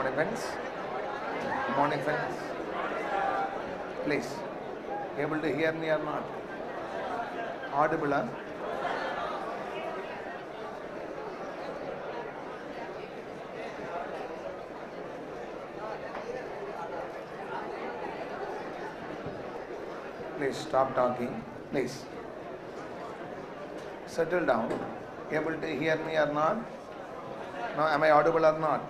Morning friends. Morning friends. Please, able to hear me or not? Audible? Huh? Please stop talking. Please settle down. Able to hear me or not? No, am I audible or not?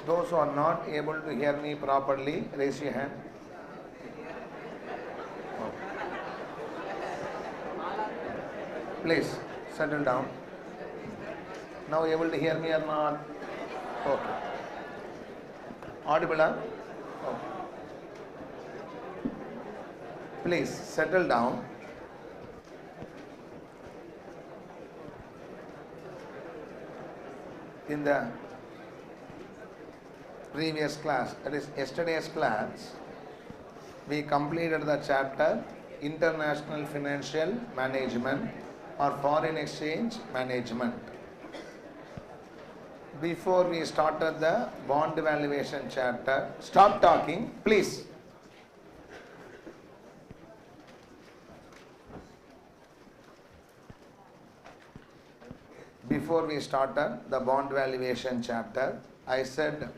Those who are not able to hear me properly, raise your hand. Please settle down. Now able to hear me or not? Okay. Audible? Huh? Okay. Please settle down. In the previous class, that is yesterday's class, we completed the chapter International Financial Management or Foreign Exchange Management. Before we started the bond valuation chapter, stop talking, please. Before we started the bond valuation chapter, I said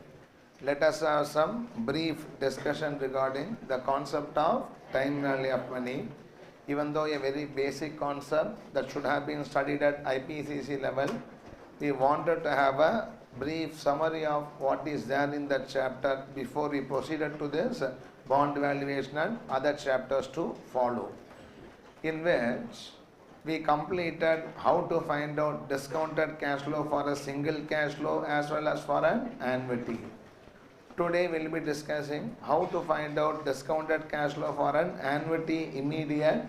let us have some brief discussion regarding the concept of time value of money. Even though a very basic concept that should have been studied at IPCC level, we wanted to have a brief summary of what is there in that chapter before we proceeded to this bond valuation and other chapters to follow, in which we completed how to find out discounted cash flow for a single cash flow as well as for an annuity. Today we will be discussing how to find out discounted cash flow for an annuity, immediate,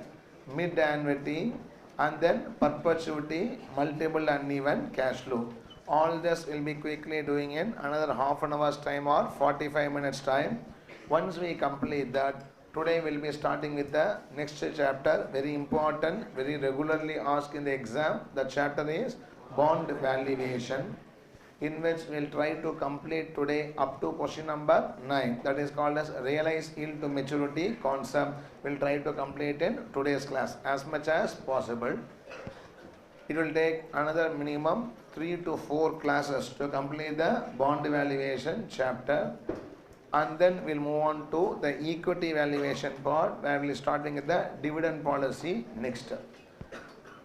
mid-annuity, and then perpetuity, multiple uneven cash flow. All this will be quickly doing in another half an hour's time or 45 minutes time. Once we complete that, today we will be starting with the next chapter, very important, very regularly asked in the exam. The chapter is bond valuation, in which we will try to complete today up to question number 9. That is called as realized yield to maturity concept. We will try to complete in today's class as much as possible. It will take another minimum 3 to 4 classes to complete the bond valuation chapter. And then we will move on to the equity valuation part, where we will be starting with the dividend policy next.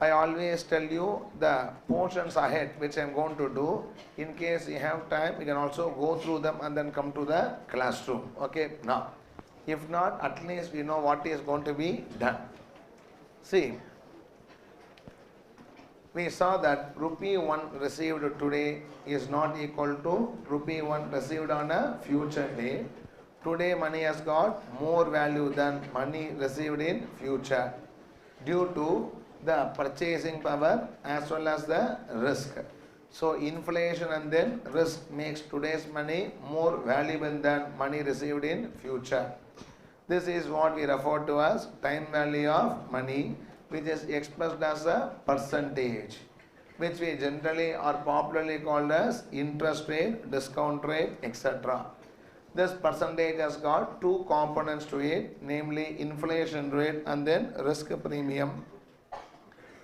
I always tell you the portions ahead which I am going to do. In case you have time, you can also go through them and then come to the classroom. Okay, now, if not, at least we know what is going to be done. See, we saw that rupee 1 received today is not equal to rupee 1 received on a future day. Today money has got more value than money received in future due to the purchasing power as well as the risk. So inflation and then risk makes today's money more valuable than money received in future. This is what we refer to as time value of money, which is expressed as a percentage, which we generally or popularly called as interest rate, discount rate, etc. This percentage has got two components to it, namely inflation rate and then risk premium.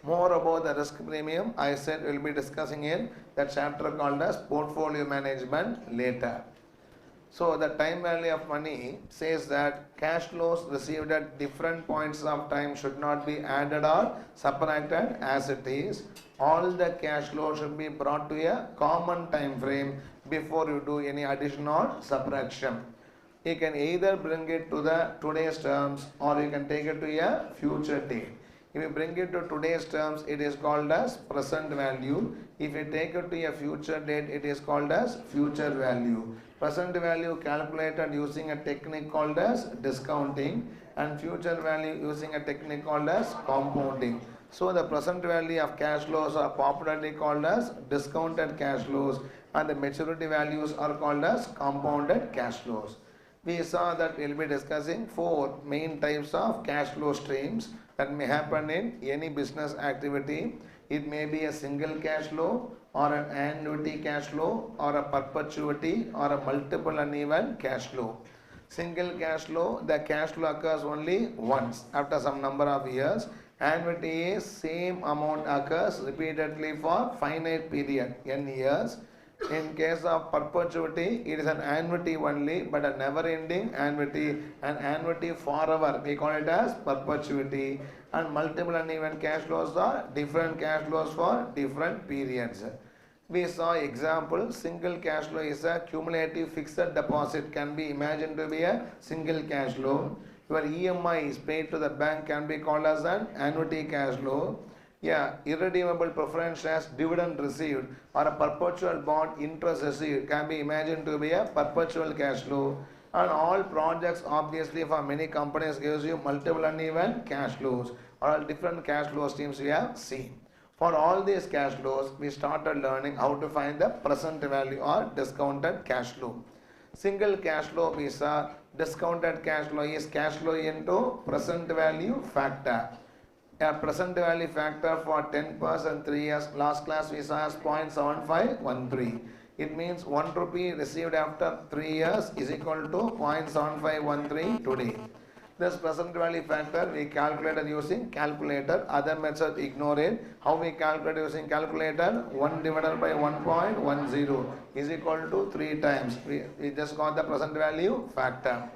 More about the risk premium, I said we will be discussing in the chapter called as portfolio management later. So the time value of money says that cash flows received at different points of time should not be added or subtracted as it is. All the cash flow should be brought to a common time frame before you do any addition or subtraction. You can either bring it to the today's terms or you can take it to a future date. If you bring it to today's terms, it is called as present value. If you take it to a future date, it is called as future value. Present value calculated using a technique called as discounting, and future value using a technique called as compounding. So the present value of cash flows are popularly called as discounted cash flows, and the maturity values are called as compounded cash flows. We saw that we will be discussing 4 main types of cash flow streams. that may happen in any business activity. It may be a single cash flow or an annuity cash flow or a perpetuity or a multiple uneven cash flow. Single cash flow, the cash flow occurs only once after some number of years. Annuity is same amount occurs repeatedly for finite period, n years. In case of perpetuity, it is an annuity only, but a never-ending annuity, an annuity forever. We call it as perpetuity. And multiple uneven cash flows are different cash flows for different periods. We saw example, single cash flow is a cumulative fixed deposit, can be imagined to be a single cash flow. Your EMI is paid to the bank can be called as an annuity cash flow. Yeah, irredeemable preference shares dividend received or a perpetual bond interest received can be imagined to be a perpetual cash flow. And all projects obviously for many companies gives you multiple uneven cash flows or all different cash flow streams we have seen. For all these cash flows, we started learning how to find the present value or discounted cash flow. Single cash flow we saw, discounted cash flow is cash flow into present value factor. A present value factor for 10% 3 years, last class we saw as 0.7513. It means 1 rupee received after 3 years is equal to 0.7513 today. This present value factor we calculated using calculator, other method ignore it. How we calculate using calculator? 1 divided by 1.10 is equal to 3 times. We just got the present value factor.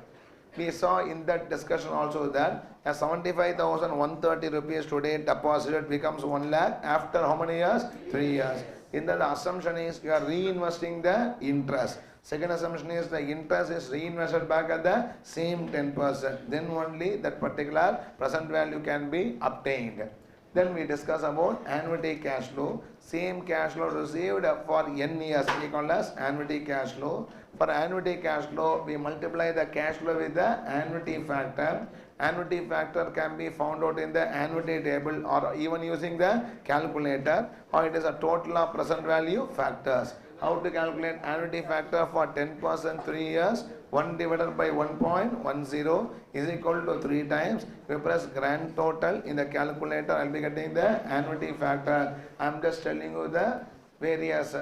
We saw in that discussion also that a 75,130 rupees today deposited becomes 1 lakh after how many years? 3 years. In that the assumption is you are reinvesting the interest. Second assumption is the interest is reinvested back at the same 10%. Then only that particular present value can be obtained. Then we discuss about annuity cash flow. Same cash flow received for n years we call as annuity cash flow. For annuity cash flow, we multiply the cash flow with the annuity factor. Annuity factor can be found out in the annuity table or even using the calculator, or it is a total of present value factors. How to calculate annuity factor for 10% 3 years? 1 divided by 1.10 is equal to 3 times. We press grand total in the calculator. I will be getting the annuity factor. I am just telling you the various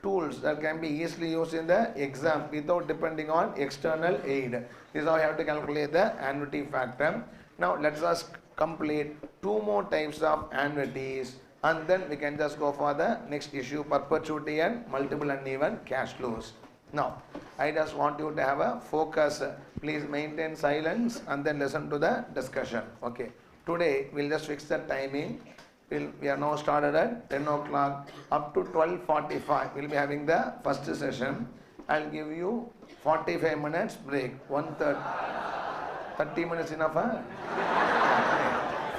tools that can be easily used in the exam without depending on external aid. This is how you have to calculate the annuity factor. Now let us complete 2 more types of annuities, and then we can just go for the next issue, perpetuity and multiple uneven cash flows. Now I just want you to have a focus. Please maintain silence and then listen to the discussion. Okay. Today we'll just fix the timing. We are now started at 10 o'clock up to 12:45. We'll be having the first session. I'll give you 45 minutes break. 1:30. 30 minutes enough, huh?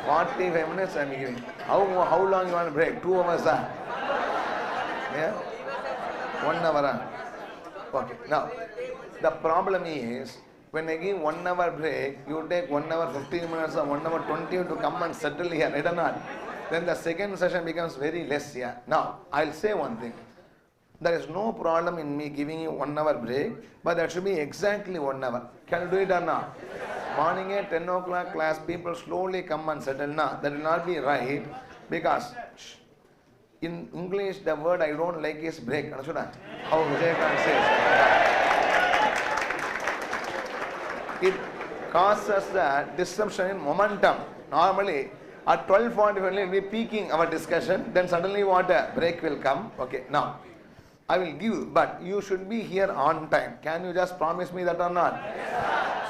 45 minutes I'm giving. How long you want to break? 2 hours, huh? Yeah? 1 hour, huh? Okay. Now, the problem is, when I give 1 hour break, you take 1 hour 15 minutes or 1 hour 20 to come and settle here, right or not? Then the second session becomes very less here. Now, I'll say one thing. There is no problem in me giving you 1 hour break, but that should be exactly 1 hour. Can you do it or not? Morning at 10 o'clock class, people slowly come and settle. Now, that will not be right, because in English the word I don't like is break. Understood? How Vijayakant says. It causes the disruption in momentum. Normally, at 12:45 we will be peaking our discussion, then suddenly what? A break will come. Okay, now I will give, but you should be here on time. Can you just promise me that or not?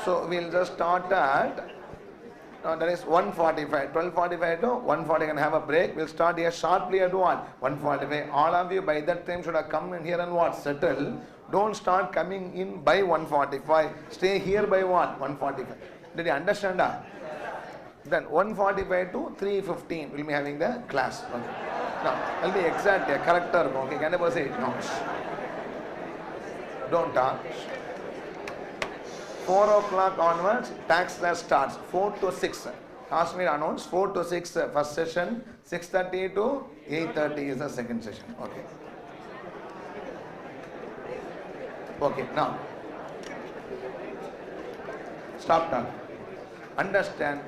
So we will just start at, that is 1:45. 12:45 to 1:40 can have a break. We will start here sharply at what? 1:45. All of you by that time should have come in here and what? Settle. Don't start coming in by 1:45. Stay here by what? 1:45. Did you understand that? Then 1:45 to 3:15 we'll be having the class. Okay. Now, I'll be exact, correct. Okay, can I say it? No. Don't talk. 4 o'clock onwards, tax class starts. 4 to 6. Ask me to announce 4 to 6 first session, 6:30 to 8:30 is the second session. Okay. Okay, now stop talking. Understand,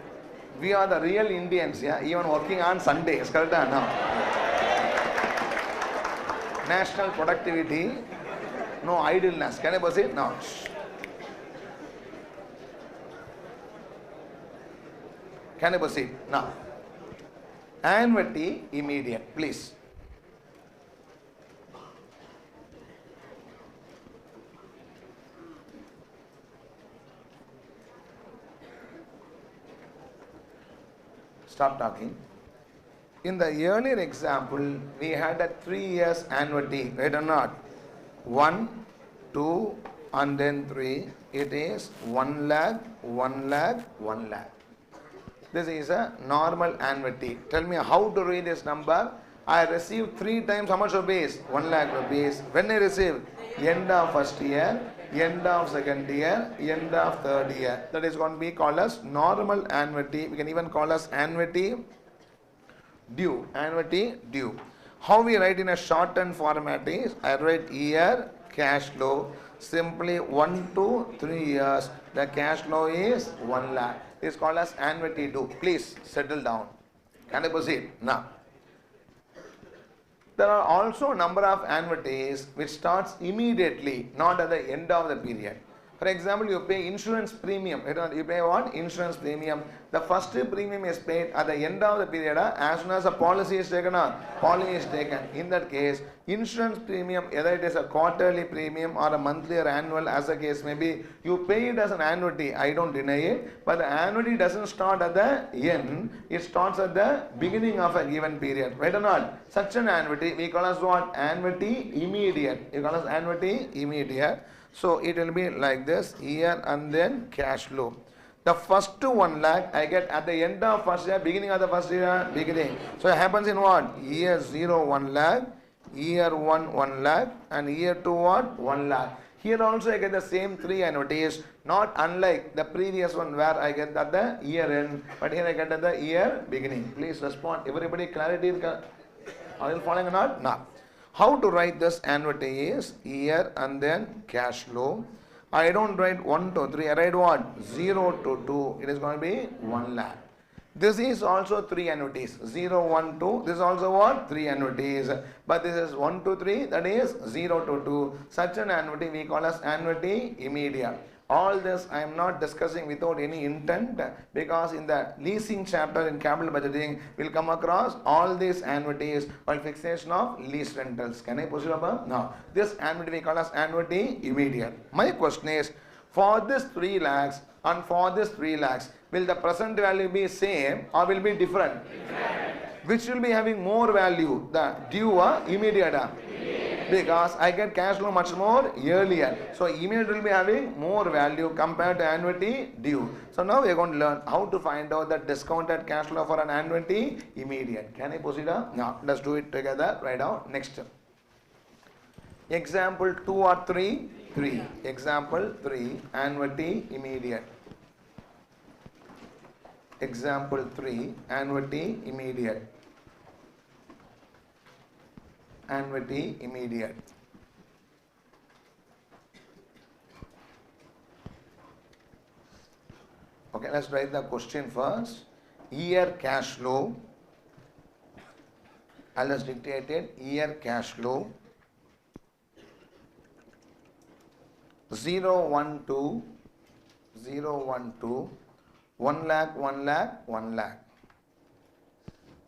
We are the real Indians, yeah, even working on Sundays, correct? No. National productivity, no idleness. Can I proceed? No. Can I proceed? Now. Annuity immediate, please. Stop talking. In the earlier example, we had a 3 years annuity, right or not? 1, 2, and then 3. It is 1 lakh, 1 lakh, 1 lakh. This is a normal annuity. Tell me how to read this number. I received 3 times how much rupees? 1 lakh rupees. When I received? End of first year, end of second year, end of third year. That is going to be called as normal annuity. We can even call as annuity due. Annuity due. How we write in a shortened format is, I write year, cash flow. Simply 1 to 3 years. The cash flow is 1 lakh. This is called as annuity due. Please settle down. Can I proceed? Now. There are also a number of annuities which starts immediately, not at the end of the period. For example, you pay insurance premium. You pay what? Insurance premium. The first premium is paid at the end of the period as soon as a policy is taken. Policy is taken. In that case, insurance premium, whether it is a quarterly premium or a monthly or annual, as the case may be, you pay it as an annuity. I don't deny it. But the annuity doesn't start at the end. It starts at the beginning of a given period. Right or not? Such an annuity, we call as what? Annuity immediate. We call as annuity immediate. So it will be like this, year and then cash flow. The first 1 lakh I get at the end of first year, beginning of the first year, beginning. So it happens in what? Year 0, 1 lakh, year 1, 1 lakh, and year 2 what? 1 lakh. Here also I get the same 3 annuities, not unlike the previous one where I get at the year end, but here I get at the year beginning. Please respond. Everybody clarity? Are you following or not? No. How to write this annuity is year and then cash flow. I don't write 1 to 3, I write what? 0 to 2. It is going to be 1 lakh. This is also 3 annuities. 0, 1, 2. This is also what? 3 annuities. But this is 1 to 3, that is 0 to 2. Such an annuity we call as annuity immediate. All this I am not discussing without any intent, because in the leasing chapter in capital budgeting we will come across all these annuities while fixation of lease rentals. Can I proceed above? No. This annuity we call as annuity immediate. My question is, for this 3 lakhs and for this 3 lakhs, will the present value be same or will be different? Which will be having more value? The due or immediate? Because I get cash flow much more earlier. So immediate will be having more value compared to annuity due. So now we are going to learn how to find out the discounted cash flow for an annuity immediate. Can I proceed? Now let's do it together. Write down. Next. Example 2 or 3? 3. Example 3, annuity immediate. Example 3, annuity immediate. Annuity immediate. Okay, let's write the question first. Year cash flow. I'll just dictate it. Year cash flow. 0, 1, 2, 0, 1, 2, 1 lakh, 1 lakh, 1 lakh.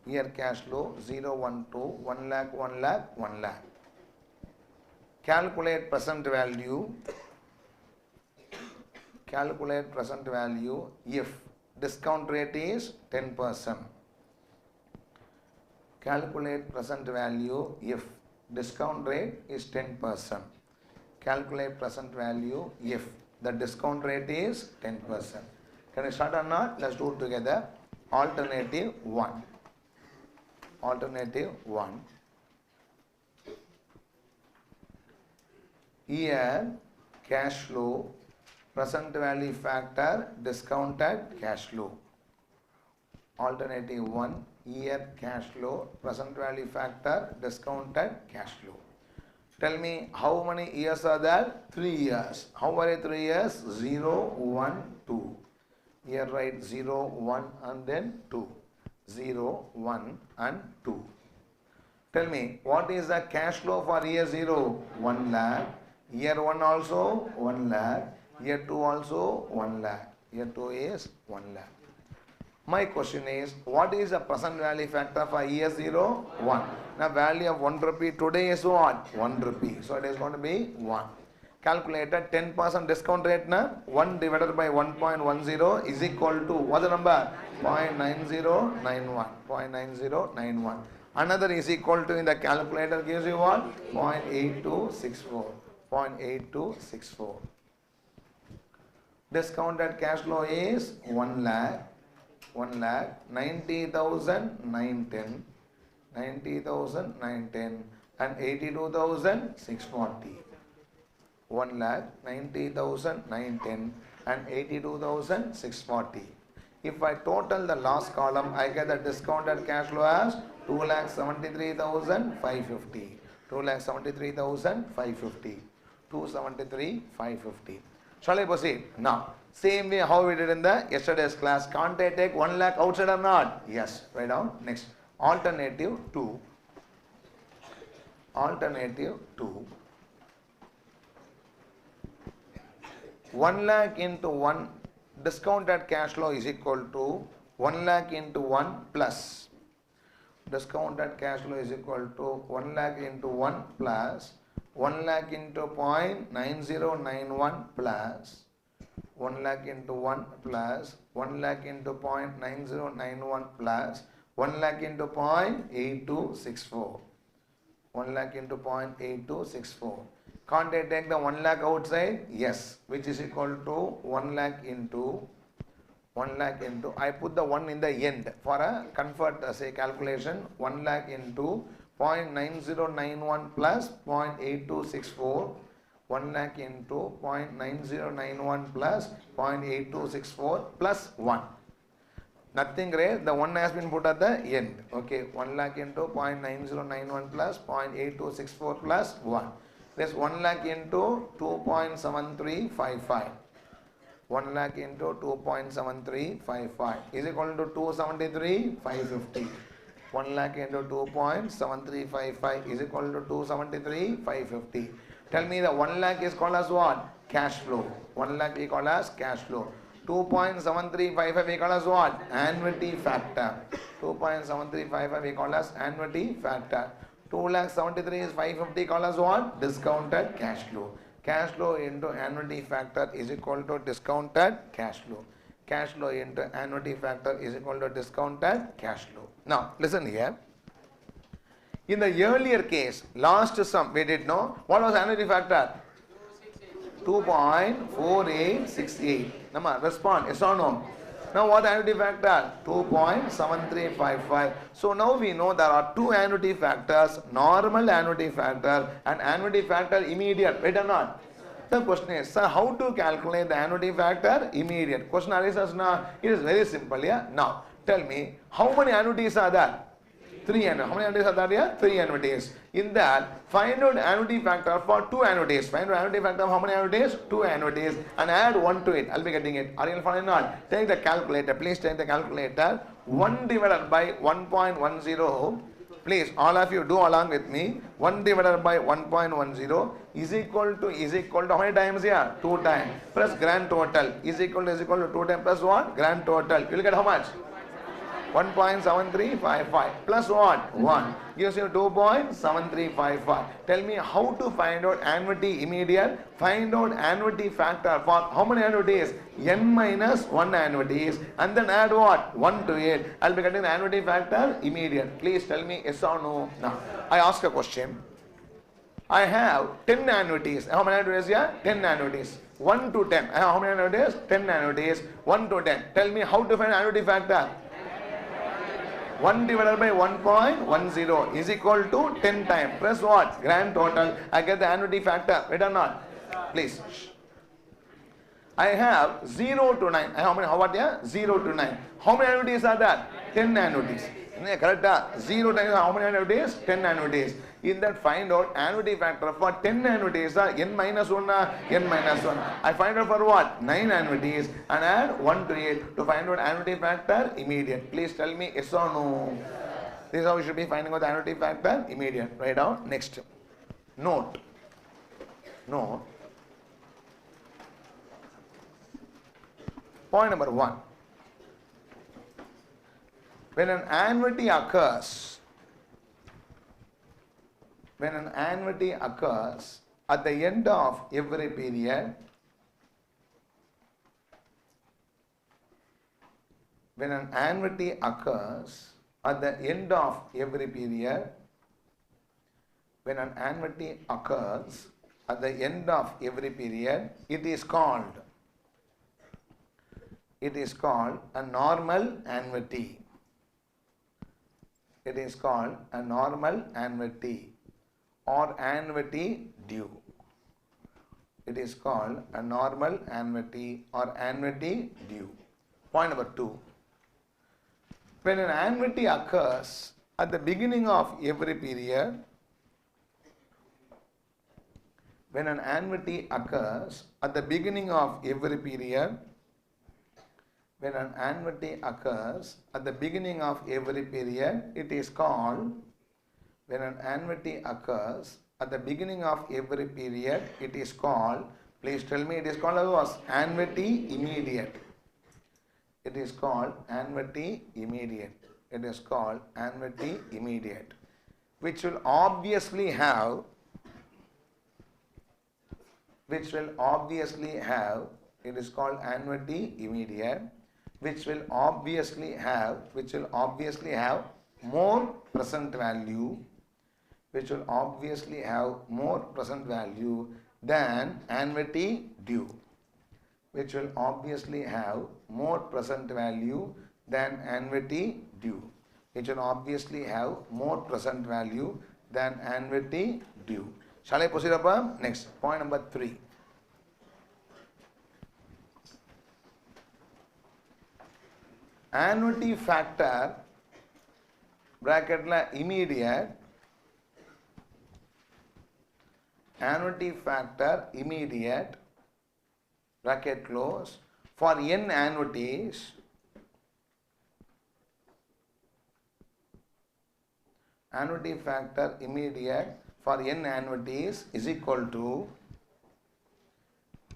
Year cash flow 0, 1, 2, 1 lakh, 1 lakh, 1 lakh. Calculate present value. Calculate present value if discount rate is 10%. Calculate present value if discount rate is 10%. Calculate present value if the discount rate is 10%. Can I start or not? Let's do it together. Alternative 1. Alternative 1. Year cash flow, present value factor, discounted cash flow. Alternative 1. Year cash flow, present value factor, discounted cash flow. Tell me how many years are there? 3 years. How many 3 years? 0, 1, 2. Here write 0, 1 and then 2. 0, 1 and 2. Tell me, what is the cash flow for year 0? 1 lakh. Year 1 also 1 lakh. Year 2 also 1 lakh. Year 2 is 1 lakh. My question is, what is the present value factor for year 0? 1. Now value of 1 rupee today is what? 1 rupee. So it is going to be 1. Calculated 10% discount rate na 1 divided by 1.10 is equal to what's the number? 0.9091. 0.9091. Another is equal to in the calculator gives you what? 0.8264. 0.8264. Discounted cash flow is 1 lakh. 1 lakh 90,910. 90,910 and 82,640. 1 lakh 90,910 and 82,640. If I total the last column, I get the discounted cash flow as 2,73,550. 2,73,550. 273,550. Shall I proceed? Now, same way how we did in the yesterday's class. Can't I take 1 lakh outside or not? Yes. Write down. Next. Alternative 2. Alternative 2. 1 lakh into 1 discounted cash flow is equal to 1 lakh into 1 plus. Discounted cash flow is equal to 1 lakh into 1 plus 1 lakh into 0.9091 plus 1 lakh into 1 plus 1 lakh into 0.9091 plus 1 lakh into 0.8264. 1 lakh into 0.8264. Can't I take the 1 lakh outside? Yes. Which is equal to 1 lakh into I put the 1 in the end for a comfort say calculation. 1 lakh into 0.9091 plus 0.8264. 1 lakh into 0.9091 plus 0.8264 plus 1. Nothing great. The 1 has been put at the end. Okay. 1 lakh into 0.9091 plus 0.8264 plus 1. This 1 lakh into 2.7355. 1 lakh into 2.7355 is equal to 273,550. 1 lakh into 2.7355 is equal to 273,550. Tell me the 1 lakh is called as what? Cash flow. 1 lakh we call as cash flow. 2.7355 we call as what? Annuity factor. 2.7355 we call as annuity factor. 2,73,000 is 550 called as what? Discounted cash flow. Cash flow into annuity factor is equal to discounted cash flow. Cash flow into annuity factor is equal to discounted cash flow. Now listen here. In the earlier case, last sum we did know what was annuity factor? 2.4868. Nama, respond, yes or no? Now what annuity factor? 2.7355. So now we know there are two annuity factors, normal annuity factor and annuity factor immediate, right or not? The question is, sir, how to calculate the annuity factor immediate? Question arises now. It is very simple, yeah. Now tell me, how many annuities are there? 3 annuities. How many annuities are there here? 3 annuities. In that, find out annuity factor for 2 annuities. Find out annuity factor of how many annuities? 2 annuities. And add 1 to it. I'll be getting it. Are you following or not? Take the calculator. Please take the calculator. 1 divided by 1.10. Please, all of you do along with me. 1 divided by 1.10 is equal to how many times here? 2 times. Plus grand total is equal to 2 times plus what? Grand total. You will get how much? 1.7355 plus what? 1 gives you 2.7355. Tell me how to find out annuity immediate. Find out annuity factor for how many annuities? N minus 1 annuities and then add what? 1 to it. I'll be getting the annuity factor immediate. Please tell me yes or no. Now, I ask a question. I have 10 annuities. How many annuities here? 10 annuities. 1 to 10. I have how many annuities? 10 annuities. 1 to 10. Tell me how to find annuity factor. 1 divided by 1.10 is equal to 10 times. Press what? Grand total. I get the annuity factor. Right or not? Please. I have 0 to 9. How many? How about here? 0 to 9. How many annuities are there? 10 annuities. Correct? 0 times how many annuities? 10 annuities. In that, find out annuity factor for 10 annuities. N minus 1, N minus 1. I find out for what? 9 annuities and add 1 to it to find out annuity factor immediate. Please tell me yes or no. This is how we should be finding out the annuity factor immediate. Write down. Next. Note. Point number 1. When an annuity occurs at the end of every period, when an annuity occurs at the end of every period, when an annuity occurs at the end of every period, it is called a normal annuity. It is called a normal annuity or annuity due. It is called a normal annuity or annuity due. Point number 2. When an annuity occurs at the beginning of every period, when an annuity occurs at the beginning of every period, when an annuity occurs at the beginning of every period, it is called, when an annuity occurs at the beginning of every period, it is called, please tell me, it is called as annuity immediate. It is called annuity immediate. It is called annuity immediate, which will obviously have, it is called annuity immediate, which will obviously have more present value, than annuity due, which will obviously have more present value than annuity due, which will obviously have more present value than annuity due. Shall I proceed above? Next, point number 3. Annuity factor bracket la immediate, annuity factor immediate bracket close for n annuities, annuity factor immediate for n annuities is equal to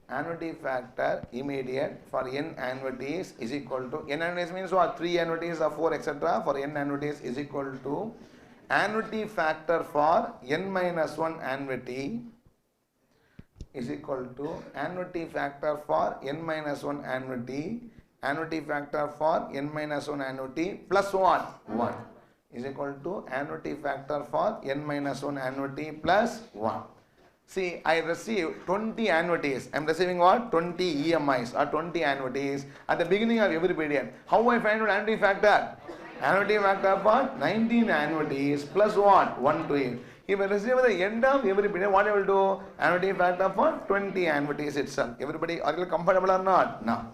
annuity factor immediate for n annuities is equal to, n annuities means what? 3 annuities or 4 etc. For n annuities is equal to annuity factor for n minus 1 annuity is equal to annuity factor for n minus 1 annuity, annuity factor for n minus 1 annuity plus what? 1 is equal to annuity factor for n minus 1 annuity plus 1. See, I receive 20 annuities. I am receiving what? 20 EMIs or 20 annuities at the beginning of every period. How I find out annuity factor? Annuity factor for 19 annuities plus what? 1 to 8. If I receive at the end of every period, what I will do? Annuity factor for 20 annuities itself. Everybody, are you comfortable or not? No.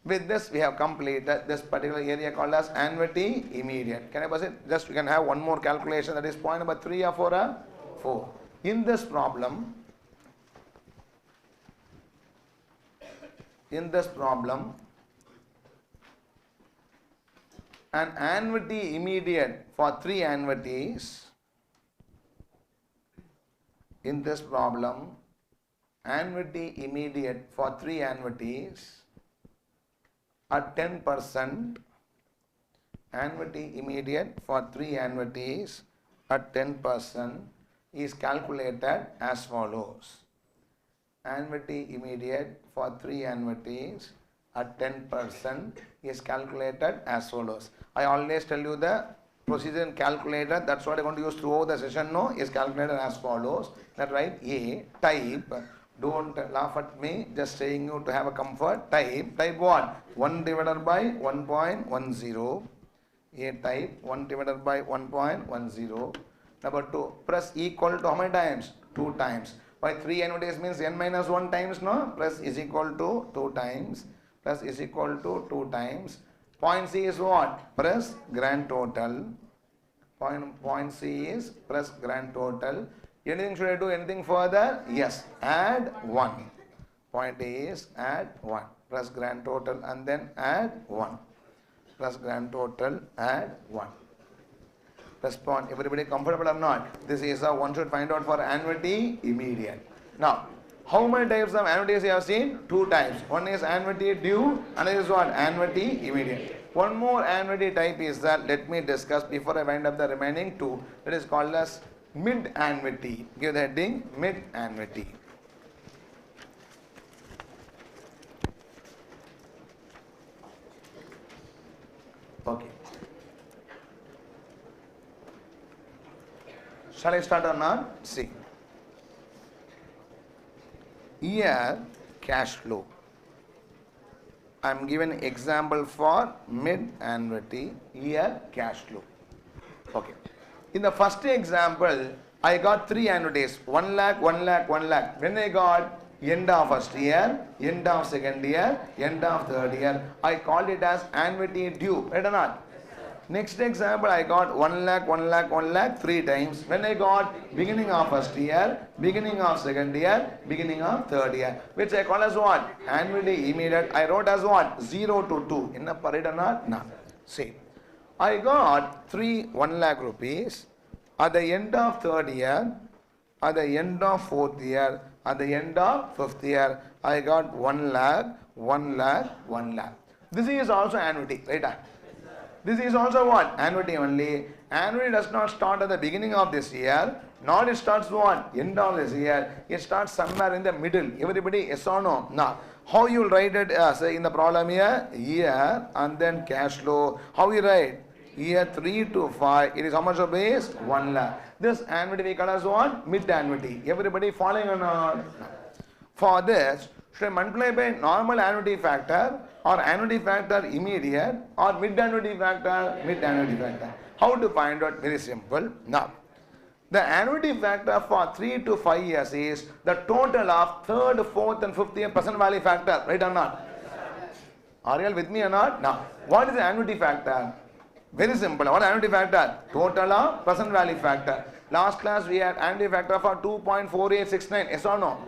With this, we have completed this particular area called as annuity immediate. Can I pass it? Just we can have one more calculation, that is point number 3 or 4? 4. In this problem, an annuity immediate for 3 annuities, in this problem, annuity immediate for 3 annuities at 10%, annuity immediate for 3 annuities at 10% is calculated as follows. Annuity immediate for 3 annuities at 10% is calculated as follows. I always tell you the procedure in calculator, that's what I want to use throughout the session. No, is calculated as follows. That right, A, type, don't laugh at me, just saying you to have a comfort. Type what? 1 divided by 1.10. A type 1 divided by 1.10. Number 2, press equal to how many times? 2 times. By 3 annuities means n minus 1 times, no? Press is equal to 2 times. Plus is equal to 2 times. Point C is what? Press grand total. Point C is press grand total. Anything should I do? Anything further? Yes. Add 1. Point A is add 1. Press grand total and then add 1. Press grand total, add 1. Respond. Everybody comfortable or not? This is how one should find out for annuity immediate. Now, how many types of annuities you have seen? 2 types. One is annuity due, another is what? Annuity immediate. One more annuity type is that, let me discuss before I wind up the remaining 2. That is called as mid annuity. Give the heading mid annuity. Okay. Shall I start or not? See. Here, cash flow. I am given example for mid annuity. Here, cash flow. Okay. In the first example, I got 3 annuities. 1 lakh, 1 lakh, 1 lakh. When I got end of first year, end of second year, end of third year, I called it as annuity due. Right or not? Next example, I got 1 lakh, 1 lakh, 1 lakh 3 times. When I got beginning of first year, beginning of second year, beginning of third year, which I call as what? Annuity immediate. I wrote as what? 0 to 2. In a right or not? No. See, I got 1 lakh rupees at the end of third year, at the end of fourth year, at the end of fifth year, I got 1 lakh, 1 lakh, 1 lakh. This is also annuity, right? This is also what? Annuity only. Annuity does not start at the beginning of this year, nor it starts what? End of this year. It starts somewhere in the middle. Everybody, yes or no? Now, how you will write it? Say in the problem here, year and then cash flow. How you write? Year 3 to 5. It is how much of base? 1 lakh. This annuity we call as what? Mid annuity. Everybody following or not? For this, should I multiply by normal annuity factor or annuity factor immediate or mid annuity factor? Mid annuity factor. How to find out? Very simple. Now, the annuity factor for 3 to 5 years is the total of third, fourth and fifth year present value factor. Right or not? Are you all with me or not? Now, what is the annuity factor? Very simple. What annuity factor? Total of present value factor. Last class we had annuity factor for 2.4869. Yes or no?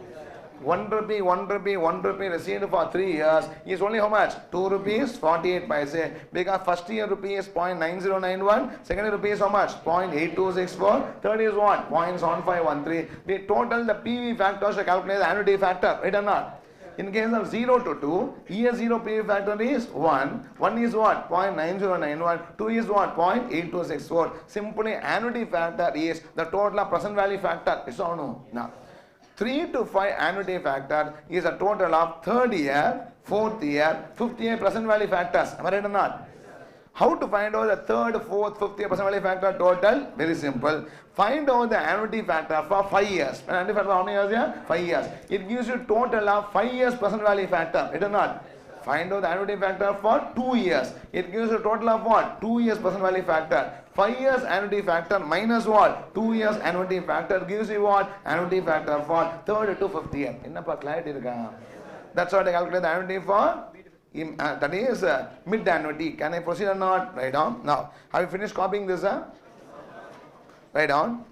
1 rupee, 1 rupee, 1 rupee received for 3 years is only how much? 2 rupees 48 paise. Because first year rupee is 0.9091, second year rupee is how much? 0.8264, third is what? 0.7513. We total the PV factors to calculate the annuity factor, right or not? In case of 0 to 2, year 0 PV factor is 1, 1 is what? 0.9091, 2 is what? 0.8264. Simply annuity factor is the total of present value factor. Yes or no? Now, 3 to 5 annuity factor is a total of third year, fourth year, fifth year present value factors. Am I right or not? How to find out the third, fourth, fifth year present value factor total? Very simple. Find out the annuity factor for 5 years. Annuity factor for how many years here? 5 years. It gives you total of 5 years present value factor. Right or not? Find out the annuity factor for 2 years. It gives you a total of what? 2 years present value factor. 5 years annuity factor minus what? 2 years annuity factor gives you what? Annuity factor for third to fifth year. Innapa clarity irukka? That's what I calculate the annuity for. That is mid annuity. Can I proceed or not? Write down. Now, have you finished copying this? Write down.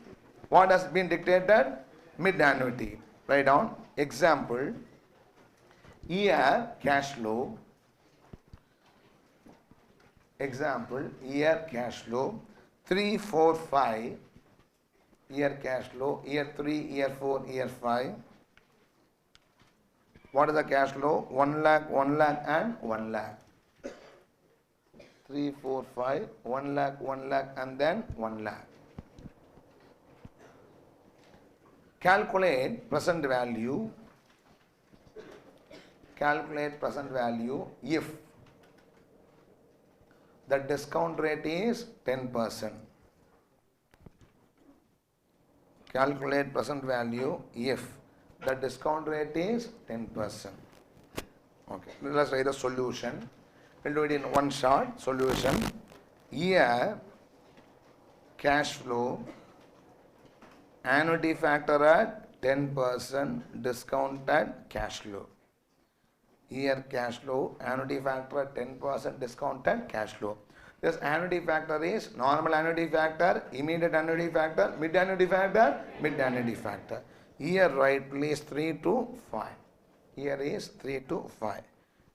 What has been dictated? Mid annuity. Write down. Example. Year cash flow. Example. Year cash flow. 3, 4, 5. Year cash flow. Year 3, year 4, year 5. What is the cash flow? 1 lakh, 1 lakh and 1 lakh. 3, 4, 5, 1 lakh, 1 lakh and then 1 lakh. Calculate present value. Calculate present value if the discount rate is 10%. Calculate present value if the discount rate is 10%. Okay, let's write the solution. We'll do it in one shot. Solution. Year cash flow, annuity factor at 10%, discount at cash flow. Year cash flow, annuity factor 10% discounted cash flow. This annuity factor is normal annuity factor, immediate annuity factor, mid annuity factor, mid annuity factor. Here write please 3 to 5. Here is 3 to 5.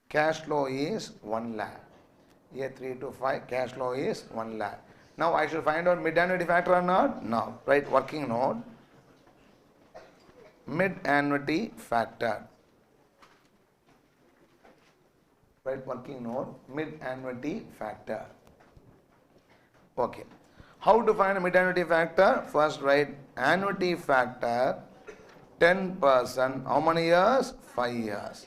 Cash flow is 1 lakh. Here 3 to 5, cash flow is 1 lakh. Now I should find out mid annuity factor or not? No. Write working note. Mid annuity factor. Write working note. Mid annuity factor. Okay. How to find a mid annuity factor? First write annuity factor 10%. How many years? 5 years.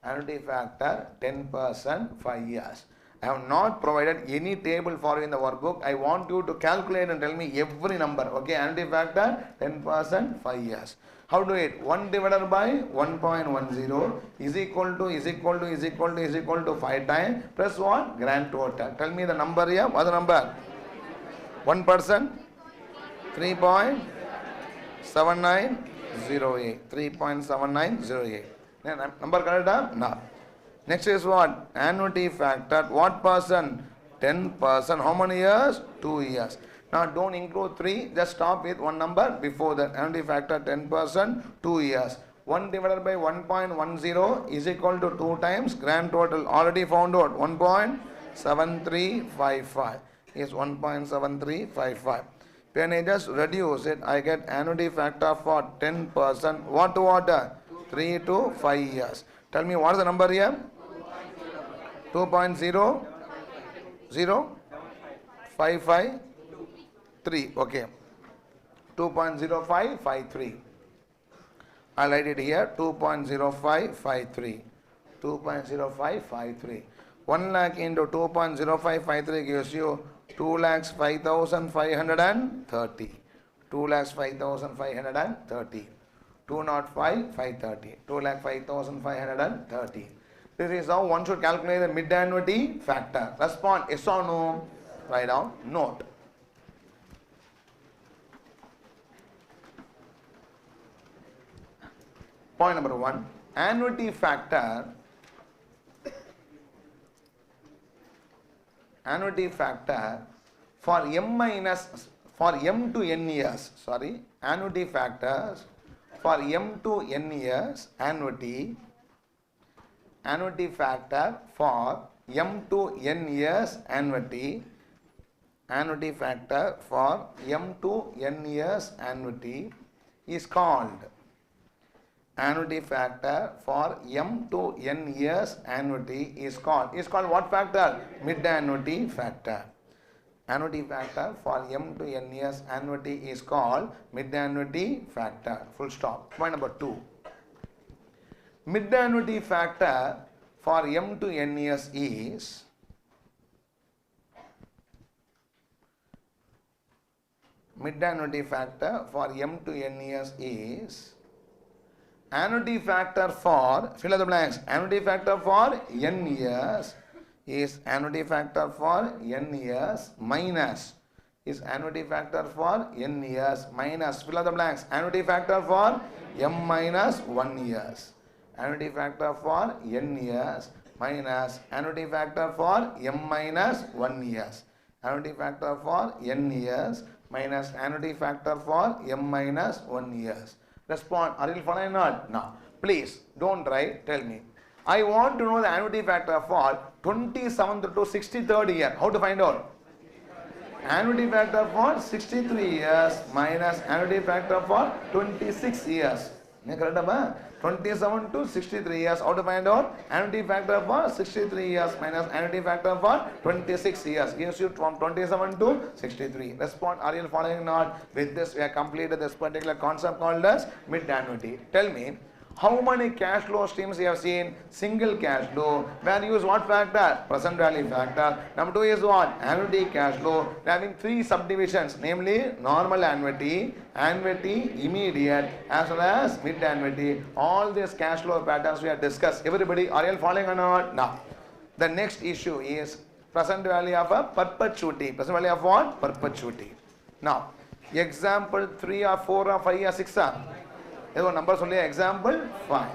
Annuity factor 10%, 5 years. I have not provided any table for you in the workbook. I want you to calculate and tell me every number. Okay, annuity factor 10%, 5 years. How do it? 1 divided by 1.10 is equal to 5 times plus what? Grand total. Tell me the number here. What the number? 1%? 3.7908. 3.7908. Number correct? No. Next is what? Annuity factor. What percent? 10%. How many years? 2 years. Now don't include 3. Just stop with one number before that. Annuity factor 10%, 2 years. 1 divided by 1.10 is equal to 2 times grand total. Already found out. 1.7355 is 1.7355. When I just reduce it, I get annuity factor for 10%. What to what? 3 to 5 years. Tell me what is the number here? 2.00553. Okay. 2.0553. I'll write it here. 2.0553. 2.0553. 1 lakh into 2.0553 gives you 2,05,530. 2,05,530. 205, 530. 2,05,530. This is how one should calculate the mid annuity factor. Respond yes or no. Write down note. Point number 1. Annuity factor. Annuity factor for m to n years. Sorry. Annuity factors for m to n years. Annuity factor for m to n years. Annuity factor for m to n years. Annuity is called. Annuity factor for m to n years. Annuity is called. Is called what factor? Mid annuity factor. Annuity factor for m to n years. Annuity is called mid annuity factor. Full stop. Point number 2. Mid annuity factor for m to n years is mid annuity factor for m to n years is annuity factor for, fill in the blanks, annuity factor for n years is annuity factor for n years minus, is annuity factor for n years minus, fill in the blanks, annuity factor for m minus 1 years. Annuity factor for n years minus annuity factor for m minus 1 years. Annuity factor for n years minus annuity factor for m minus 1 years. Respond. Are you following or not? No. Please don't write. Tell me. I want to know the annuity factor for 27th to 63rd year. How to find out? Annuity factor for 63 years minus annuity factor for 26 years. 27 to 63 years. How to find out? Annuity factor for 63 years minus annuity factor for 26 years gives you from 27 to 63. Respond. Are you following or not? With this, we have completed this particular concept called as mid annuity. Tell me, how many cash flow streams you have seen? Single cash flow. Where you use what factor? Present value factor. Number 2 is what? Annuity cash flow. We are having 3 subdivisions, namely normal annuity, annuity immediate, as well as mid annuity. All these cash flow patterns we have discussed. Everybody, are you following or not? Now, the next issue is present value of a perpetuity. Present value of what? Perpetuity. Now, example 3 or 4 or 5 or 6 are. Number only example 5.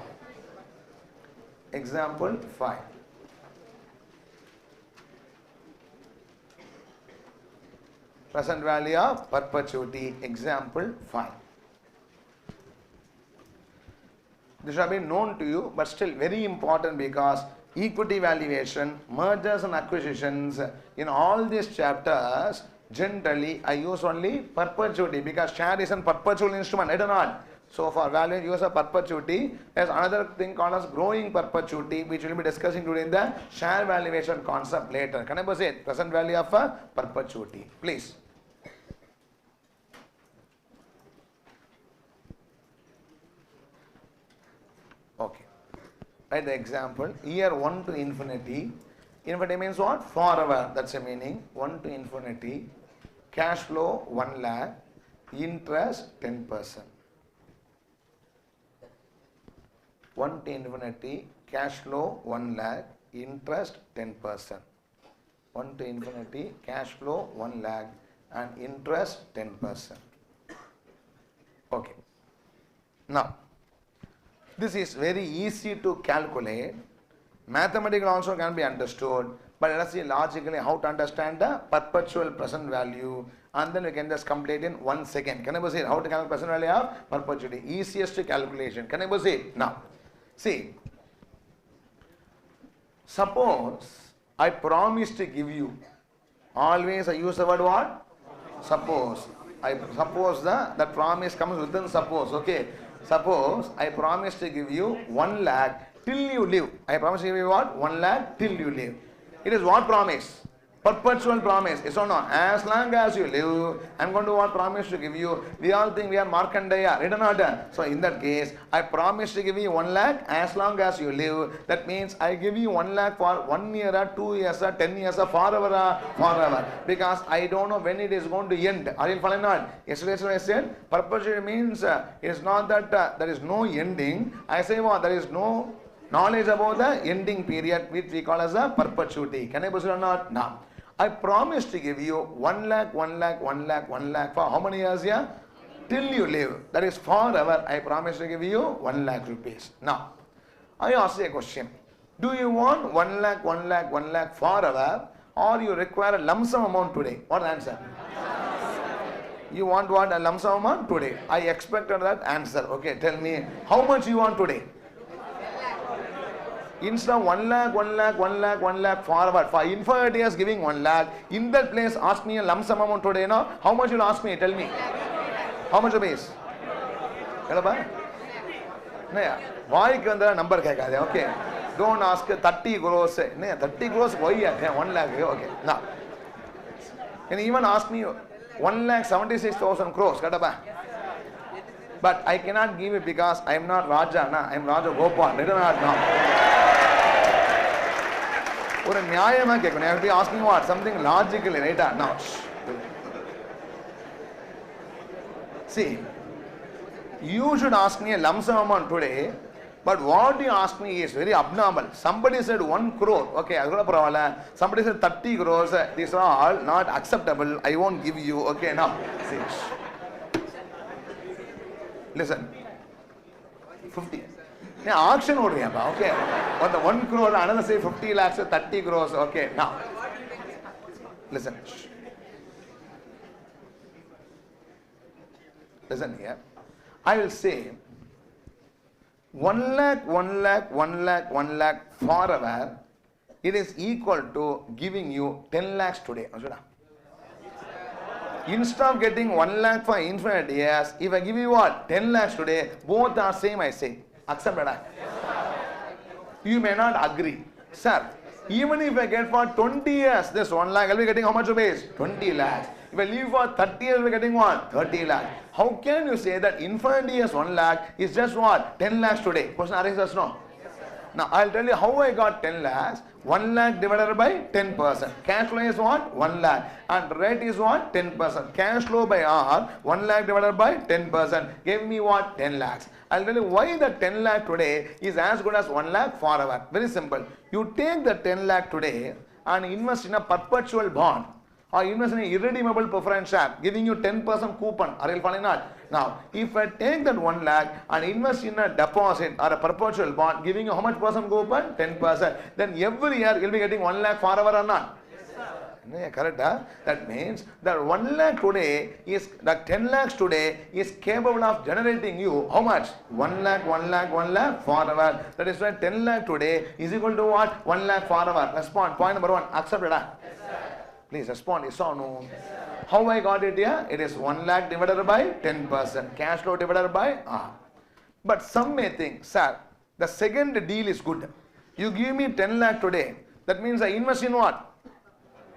Example 5. Present value of perpetuity. Example 5. This should have been known to you, but still very important because equity valuation, mergers and acquisitions, in all these chapters, generally I use only perpetuity because share is a perpetual instrument, I do not. So for value use of perpetuity, there's another thing called as growing perpetuity, which we'll be discussing today in the share valuation concept later. Can I say it? Present value of perpetuity, please. Okay. Write the example. Year 1 to infinity. Infinity means what? Forever. That's the meaning. 1 to infinity. Cash flow 1 lakh. Interest 10%. 1 to infinity. Cash flow 1 lakh. Interest 10%. 1 to infinity. Cash flow 1 lakh. And interest 10%. Okay. Now, this is very easy to calculate. Mathematical also can be understood. But let us see logically how to understand the perpetual present value. And then we can just complete in 1 second. Can I see how to calculate present value of perpetuity? Easiest calculation. Can I see? Now, see. Suppose I promise to give you. Always I use the word what? Suppose. I suppose that promise comes within suppose. Okay. Suppose I promise to give you 1 lakh till you live. I promise to give you what? 1 lakh till you live. It is what promise? Perpetual promise. Yes or no? As long as you live, I am going to what promise to give you. We all think we are Markandeya. Right or not? So in that case, I promise to give you 1 lakh as long as you live. That means I give you 1 lakh for 1 year or 2 years or 10 years or forever. Because I don't know when it is going to end. Are you following not? Yesterday I said, perpetuity means it is not that there is no ending. I say what? There is no knowledge about the ending period, which we call as a perpetuity. Can I proceed or not? Now, I promise to give you 1 lakh, 1 lakh, 1 lakh, 1 lakh for how many years here? Till you live. That is forever. I promise to give you 1 lakh rupees. Now, I ask you a question. Do you want 1 lakh, 1 lakh, 1 lakh forever, or you require a lump sum amount today? What answer? You want what? A lump sum amount today. I expected that answer. Okay, tell me how much you want today? Instead of 1 lakh, 1 lakh, 1 lakh, 1 lakh forward, for infinite years giving 1 lakh, in that place ask me a lump sum amount today, no? How much you'll ask me? Tell me. How much rupees? Hello, bhai? No, why can the number? Okay. Don't ask 30 crores. No, 30 crores, why? 1 lakh. Okay. Now, can you even ask me 1,76,000 crores? But I cannot give it because I am not Raja. I am Raja Gopal. I do not know. I have to be asking what? Something logically, right? Now, see, you should ask me a lump sum amount today, but what you ask me is very abnormal. Somebody said 1 crore. Okay, somebody said 30 crores. These are all not acceptable. I won't give you. Okay, now, see. Listen. 50. Auction over here. Okay. On the 1 crore, another say 50 lakhs, 30 crores. Okay. Now, listen. Listen here. I will say 1 lakh, 1 lakh, 1 lakh, 1 lakh forever. It is equal to giving you 10 lakhs today. Instead of getting 1 lakh for infinite years, if I give you what? 10 lakhs today, both are same, I say. Accept that. You may not agree. Sir, even if I get for 20 years, this 1 lakh, I'll be getting how much rupees? 20 lakhs. If I leave for 30 years, I'll be getting what? 30 lakhs. How can you say that infinite years 1 lakh is just what? 10 lakhs today? Question arises, no? Now, I'll tell you how I got 10 lakhs. 1 lakh divided by 10%. Cash flow is what? 1 lakh. And rate is what? 10%. Cash flow by R, 1 lakh divided by 10%. Gave me what? 10 lakhs. I'll tell you why the 10 lakh today is as good as 1 lakh forever. Very simple. You take the 10 lakh today and invest in a perpetual bond. or invest in an irredeemable preference share, giving you 10% coupon. Are you following not? Now, if I take that 1 lakh and invest in a deposit or a perpetual bond, giving you how much percent coupon? 10%. Then every year you'll be getting 1 lakh forever or not? Yeah, correct. Huh? That means that 1 lakh today is, that 10 lakhs today is capable of generating you how much? 1 lakh, 1 lakh, 1 lakh forever. That is why 10 lakh today is equal to what? 1 lakh forever. Respond. Point number 1. Accepted. Huh? Yes, sir. Please respond. Yes or no? Yes, how I got it here? It is 1 lakh divided by 10%. Cash flow divided by R. But some may think, sir, the second deal is good. You give me 10 lakh today. That means I invest in what?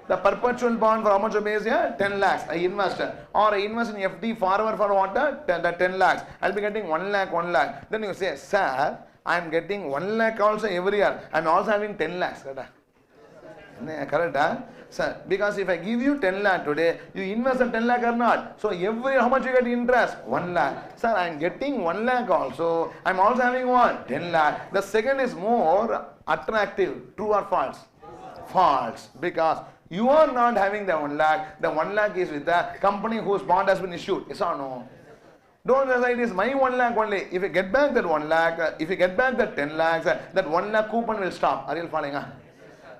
The perpetual bond for how much base here? 10 lakhs. I invest. Or I invest in FD forever for what? The 10 lakhs. I'll be getting 1 lakh, 1 lakh. Then you say, sir, I am getting 1 lakh also every year. I am also having 10 lakhs. Correct? Huh? Sir, because if I give you 10 lakh today, you invest in 10 lakh or not? So every, how much you get interest? 1 lakh. Sir, I am getting 1 lakh also. I am also having what? 10 lakh. The second is more attractive. True or false? False. Because you are not having the 1 lakh. The 1 lakh is with the company whose bond has been issued. Yes or no? Don't decide it is my 1 lakh only. If you get back that 1 lakh, if you get back that 10 lakhs, that 1 lakh coupon will stop. Are you following?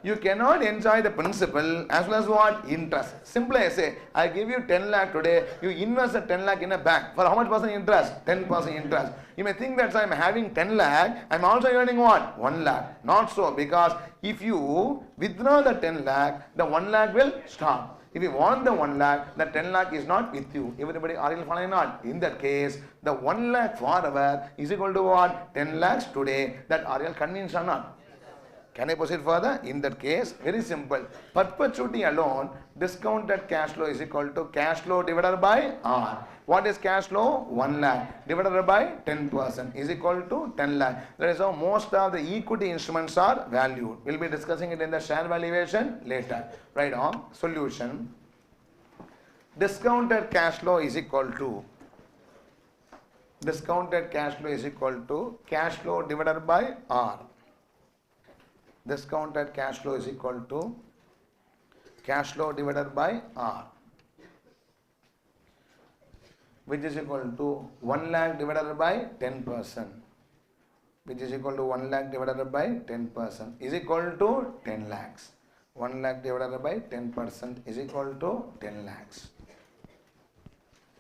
You cannot enjoy the principal as well as what? Interest. Simply I say, I give you 10 lakh today, you invest the 10 lakh in a bank. For how much percent interest? 10% interest. You may think that I am having 10 lakh, I am also earning what? 1 lakh. Not so, because if you withdraw the 10 lakh, the 1 lakh will stop. If you want the 1 lakh, the 10 lakh is not with you. Everybody, are you following not? In that case, the 1 lakh forever is equal to what? 10 lakhs today. That are you convinced or not? Can I proceed further? In that case, very simple. Perpetuity alone, discounted cash flow is equal to cash flow divided by R. What is cash flow? 1 lakh divided by 10% is equal to 10 lakh. That is how most of the equity instruments are valued. We'll be discussing it in the share valuation later. Right on. Solution. Discounted cash flow is equal to cash flow divided by R. Discounted cash flow is equal to cash flow divided by R, which is equal to 1 lakh divided by 10%, which is equal to 1 lakh divided by 10% is equal to 10 lakhs. 1 lakh divided by 10% is equal to 10 lakhs.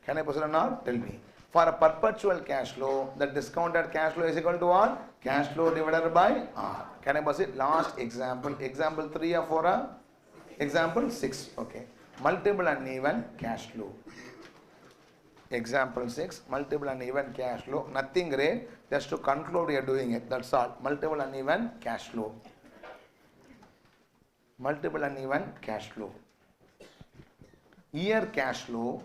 Can I proceed or not? Tell me. For a perpetual cash flow, the discounted cash flow is equal to what? Cash flow divided by R. Can I proceed? Last example. Example 3 or 4? Example 6. Okay. Multiple and even cash flow. Example 6. Multiple and even cash flow. Nothing great. Just to conclude we are doing it. That's all. Multiple and even cash flow. Multiple and even cash flow. Year cash flow.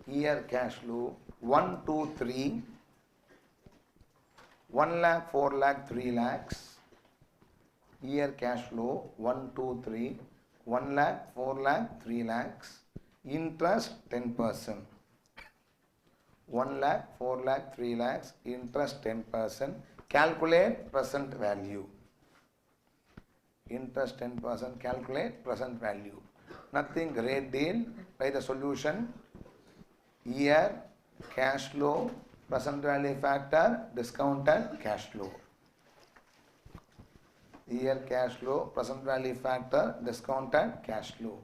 Year cash flow 1, 2, 3, 1 lakh, 4 lakh, 3 lakhs. Year cash flow 1, 2, 3, 1 lakh, 4 lakh, 3 lakhs. Interest 10%. 1 lakh, 4 lakh, 3 lakhs. Interest 10%. Calculate present value. Interest 10%. Calculate present value. Nothing great deal. By the solution. Year, cash flow, present value factor, discounted cash flow. Year, cash flow, present value factor, discounted cash flow.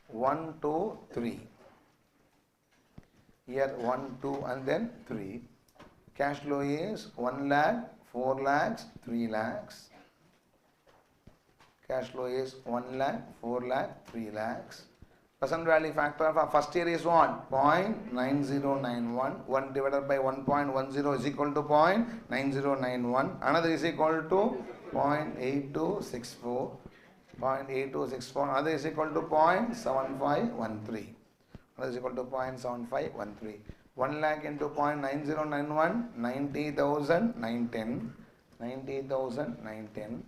1, 2, 3. Year 1, 2 and then 3. Cash flow is 1 lakh, 4 lakhs, 3 lakhs. Cash flow is 1 lakh, 4 lakh, 3 lakhs. Present value factor for first year is what? 0.9091. 1 divided by 1.10 is equal to 0.9091. Another is equal to 0.8264. 0.8264. Another is equal to 0.7513. Another is equal to 0.7513. 1 lakh into 0.9091, 90,910. 90,910.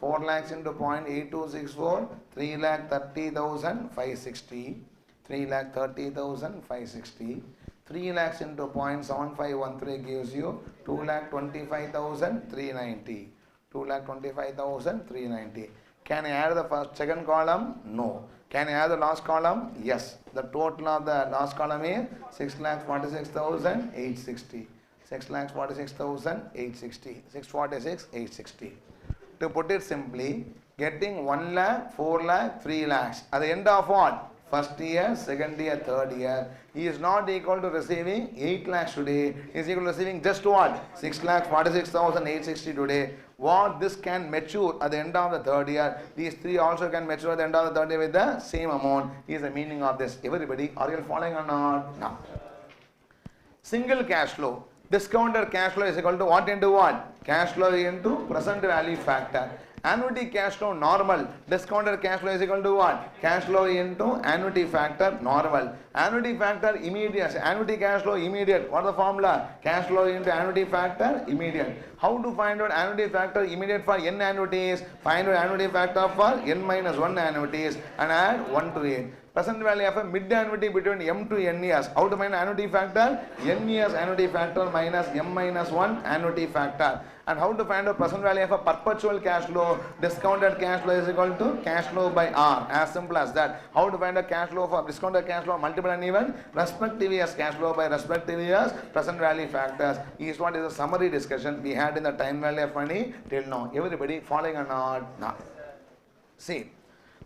4 lakhs into 0.8264, 3 lakh 30,560, 3 lakh 30,560, 3 lakhs into 0.7513 gives you 2 lakh 25,390, 2 lakh 25,390. Can I add the second column? No. Can I add the last column? Yes. The total of the last column is 6,46,860. 6,46,860. 646,860. To put it simply, getting 1 lakh, 4 lakh, 3 lakhs. At the end of what? First year, second year, third year. He is not equal to receiving 8 lakhs today. He is equal to receiving just what? 6,46,860 today. What this can mature at the end of the third year. These three also can mature at the end of the third year with the same amount. Is the meaning of this. Everybody, are you following or not? No. Single cash flow. Discounted cash flow is equal to what into what? Cash flow into present value factor. Annuity cash flow normal. Discounted cash flow is equal to what? Cash flow into annuity factor normal. Annuity factor immediate. Annuity cash flow immediate. What is the formula? Cash flow into annuity factor immediate. How to find out annuity factor immediate for n annuities? Find out annuity factor for n minus 1 annuities and add 1 to 8. Present value of a mid annuity between m to n years. How to find annuity factor? N years annuity factor minus m minus 1 annuity factor. And how to find out present value of a perpetual cash flow? Discounted cash flow is equal to cash flow by R. As simple as that. How to find a cash flow for discounted cash flow multiple and even respective years cash flow by respective years present value factors. Is what is a summary discussion we had in the time value of money till now. Everybody following or not? No. See.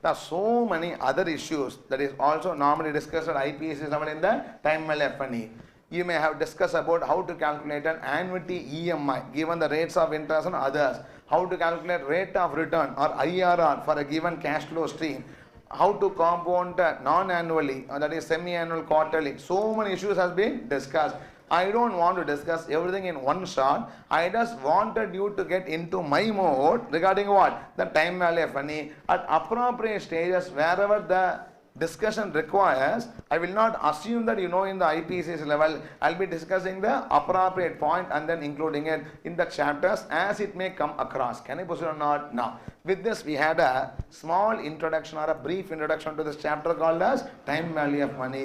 There are so many other issues that is also normally discussed at IPS in the time value of money. You may have discussed about how to calculate an annuity EMI given the rates of interest and others. How to calculate rate of return or IRR for a given cash flow stream. How to compound non-annually, that is semi-annual, quarterly. So many issues has been discussed. I don't want to discuss everything in one shot. I just wanted you to get into my mode regarding what? The time value of money. At appropriate stages, wherever the discussion requires, I will not assume that you know in the IPCS level. I'll be discussing the appropriate point and then including it in the chapters as it may come across. Can I proceed or not? Now, with this we had a small introduction or a brief introduction to this chapter called as time value of money.